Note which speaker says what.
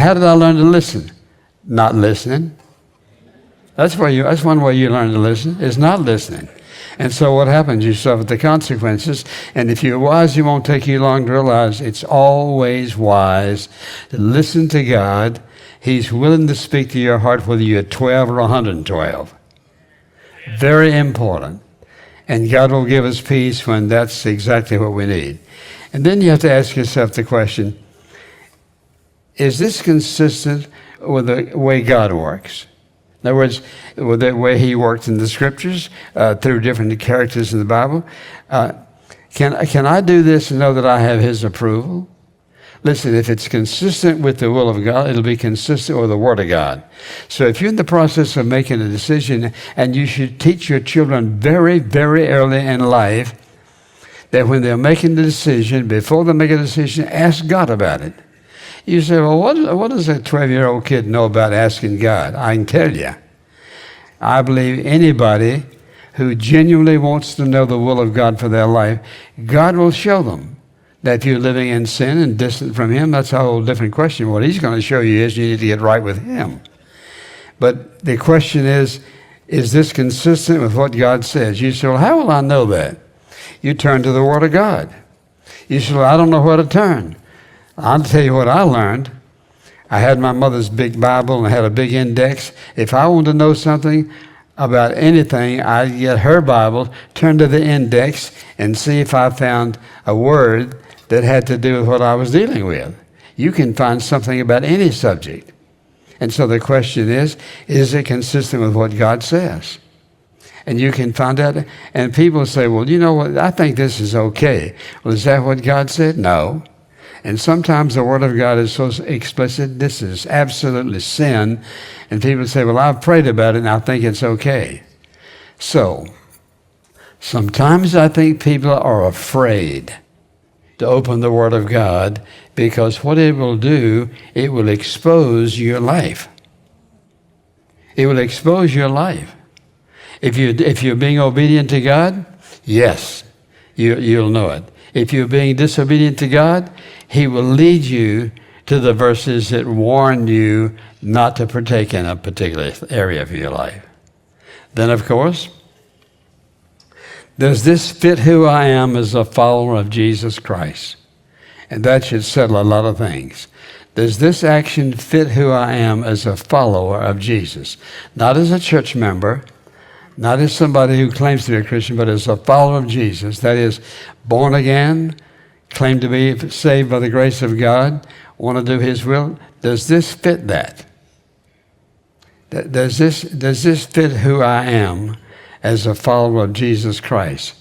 Speaker 1: How did I learn to listen? Not listening. That's one way you learn to listen, is not listening. And so what happens? You suffer the consequences. And if you're wise, it won't take you long to realize it's always wise to listen to God. He's willing to speak to your heart whether you're 12 or 112. Very important. And God will give us peace when that's exactly what we need. And then you have to ask yourself the question, is this consistent with the way God works? In other words, with the way he worked in the scriptures, through different characters in the Bible. Can I do this and know that I have his approval? Listen, if it's consistent with the will of God, it'll be consistent with the Word of God. So if you're in the process of making a decision, and you should teach your children very, very early in life that when they're making the decision, before they make a decision, ask God about it. You say, well, what does a 12-year-old kid know about asking God? I can tell you. I believe anybody who genuinely wants to know the will of God for their life, God will show them that if you're living in sin and distant from him, that's a whole different question. What he's going to show you is you need to get right with him. But the question is this consistent with what God says? You say, well, how will I know that? You turn to the Word of God. You say, well, I don't know where to turn. I'll tell you what I learned. I had my mother's big Bible and I had a big index. If I wanted to know something about anything, I'd get her Bible, turn to the index, and see if I found a word that had to do with what I was dealing with. You can find something about any subject. And so the question is it consistent with what God says? And you can find out. And people say, well, you know what, I think this is okay. Well, is that what God said? No. And sometimes the Word of God is so explicit, this is absolutely sin. And people say, well, I've prayed about it and I think it's okay. So, sometimes I think people are afraid to open the Word of God because what it will do, it will expose your life. It will expose your life. If you're being obedient to God, yes, you'll know it. If you're being disobedient to God, he will lead you to the verses that warn you not to partake in a particular area of your life. Then, of course, does this fit who I am as a follower of Jesus Christ? And that should settle a lot of things. Does this action fit who I am as a follower of Jesus? Not as a church member, not as somebody who claims to be a Christian, but as a follower of Jesus. That is, born again, claim to be saved by the grace of God, want to do his will. Does this fit that? Does this fit who I am as a follower of Jesus Christ?